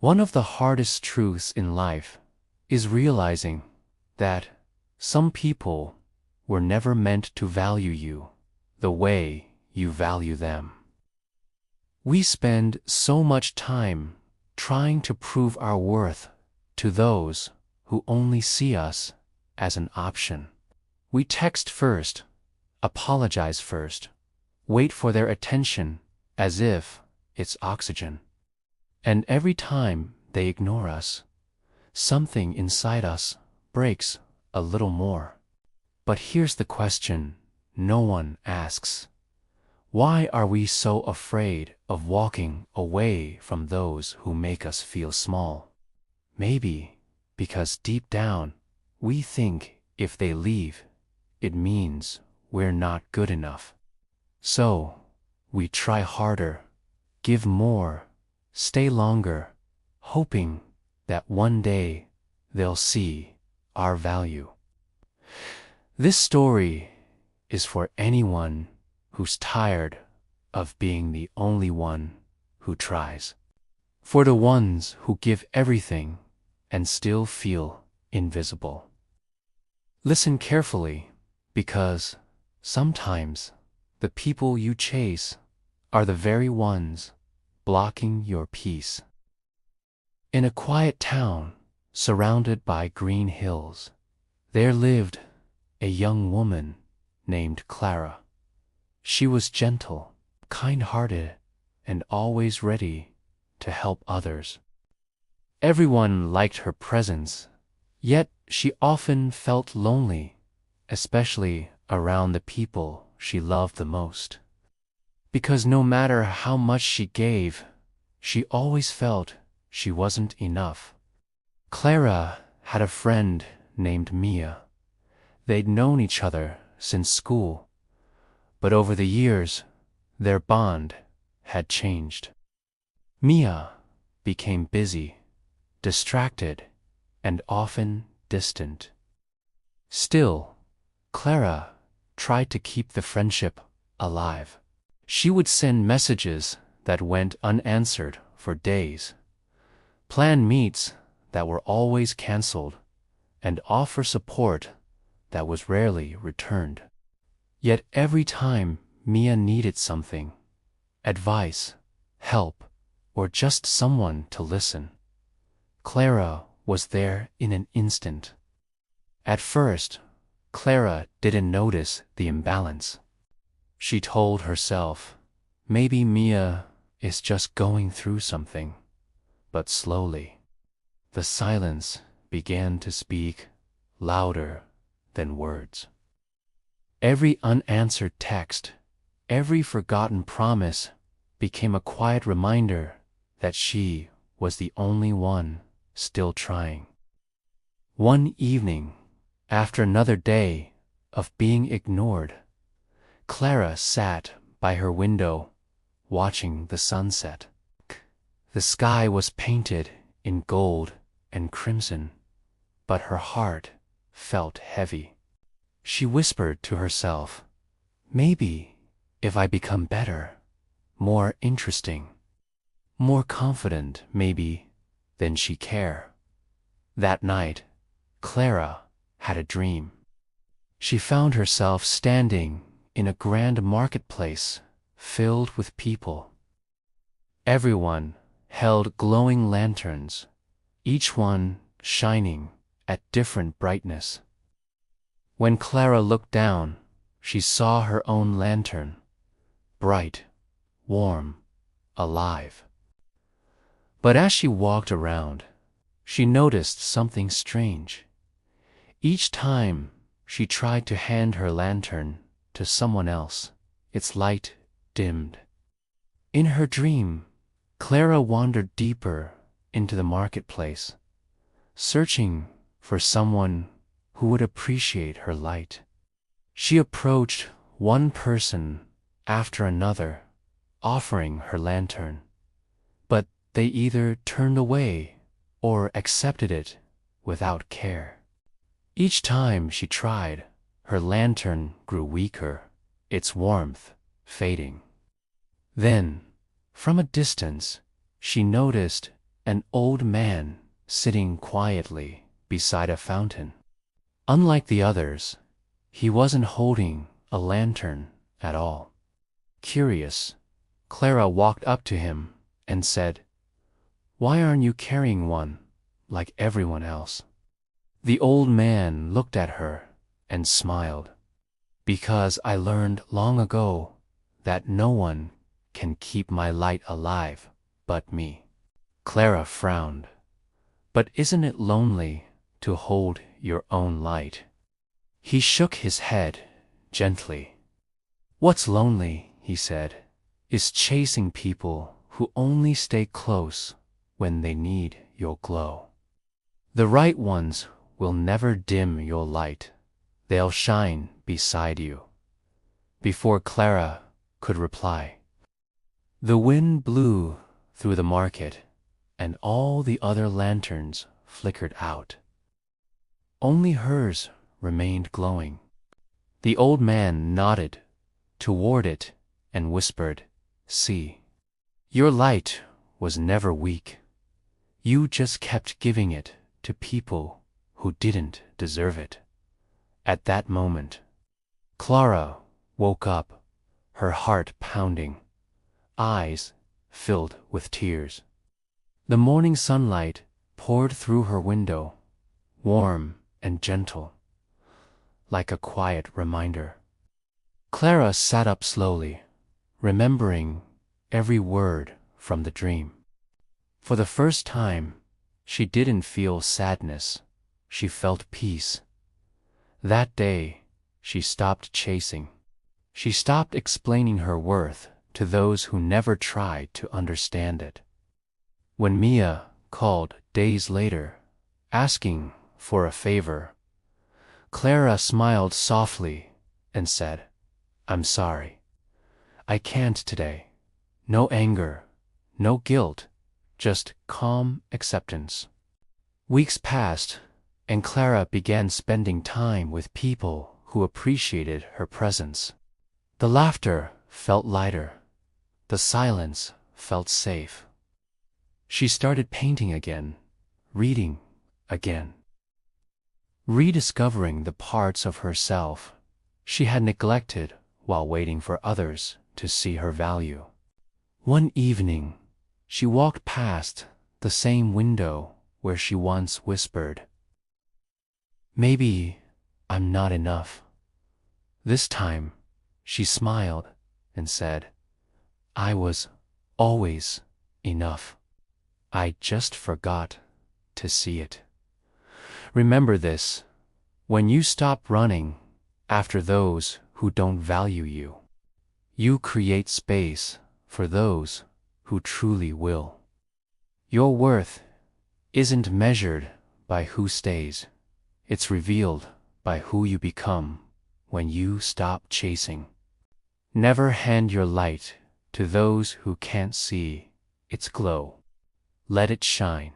One of the hardest truths in life is realizing that some people were never meant to value you the way you value them. We spend so much time trying to prove our worth to those who only see us as an option. We text first, apologize first, wait for their attention as if it's oxygen. And every time they ignore us, something inside us breaks a little more. But here's the question no one asks. Why are we so afraid of walking away from those who make us feel small? Maybe because deep down, we think if they leave, it means we're not good enough. So, we try harder, give more, stay longer, hoping that one day they'll see our value. This story is for anyone who's tired of being the only one who tries. For the ones who give everything and still feel invisible. Listen carefully, because sometimes the people you chase are the very ones blocking your peace. In a quiet town surrounded by green hills, there lived a young woman named Clara. She was gentle, kind-hearted, and always ready to help others. Everyone liked her presence, yet she often felt lonely, especially around the people she loved the most. Because no matter how much she gave, she always felt she wasn't enough. Clara had a friend named Mia. They'd known each other since school, but over the years, their bond had changed. Mia became busy, distracted, and often distant. Still, Clara tried to keep the friendship alive. She would send messages that went unanswered for days, plan meets that were always canceled, and offer support that was rarely returned. Yet every time Mia needed something, advice, help, or just someone to listen, Clara was there in an instant. At first, Clara didn't notice the imbalance. She told herself, maybe Mia is just going through something. But slowly, the silence began to speak louder than words. Every unanswered text, every forgotten promise became a quiet reminder that she was the only one still trying. One evening, after another day of being ignored, Clara sat by her window, watching the sunset. The sky was painted in gold and crimson, but her heart felt heavy. She whispered to herself, maybe if I become better, more interesting, more confident maybe, then she'd care. That night, Clara had a dream. She found herself standing in a grand marketplace filled with people. Everyone held glowing lanterns, each one shining at different brightness. When Clara looked down, she saw her own lantern, bright, warm, alive. But as she walked around, she noticed something strange. Each time she tried to hand her lantern to someone else, its light dimmed. In her dream, Clara wandered deeper into the marketplace, searching for someone who would appreciate her light. She approached one person after another, offering her lantern, but they either turned away or accepted it without care. Each time she tried, her lantern grew weaker, its warmth fading. Then, from a distance, she noticed an old man sitting quietly beside a fountain. Unlike the others, he wasn't holding a lantern at all. Curious, Clara walked up to him and said, "Why aren't you carrying one like everyone else?" The old man looked at her and smiled. "Because I learned long ago that no one can keep my light alive but me." Clara frowned. "But isn't it lonely to hold your own light?" He shook his head gently. "What's lonely," he said, "is chasing people who only stay close when they need your glow. The right ones will never dim your light. They'll shine beside you." Before Clara could reply, the wind blew through the market, and all the other lanterns flickered out. Only hers remained glowing. The old man nodded toward it and whispered, "See, your light was never weak. You just kept giving it to people who didn't deserve it." At that moment, Clara woke up, her heart pounding, eyes filled with tears. The morning sunlight poured through her window, warm and gentle, like a quiet reminder. Clara sat up slowly, remembering every word from the dream. For the first time, she didn't feel sadness, she felt peace. That day, she stopped chasing. She stopped explaining her worth to those who never tried to understand it. When Mia called days later, asking for a favor, Clara smiled softly and said, "I'm sorry. I can't today." No anger, no guilt, just calm acceptance. Weeks passed, and Clara began spending time with people who appreciated her presence. The laughter felt lighter. The silence felt safe. She started painting again, reading again, rediscovering the parts of herself she had neglected while waiting for others to see her value. One evening, she walked past the same window where she once whispered, "Maybe I'm not enough." This time, she smiled and said, "I was always enough. I just forgot to see it." Remember this: when you stop running after those who don't value you, you create space for those who truly will. Your worth isn't measured by who stays. It's revealed by who you become when you stop chasing. Never hand your light to those who can't see its glow. Let it shine.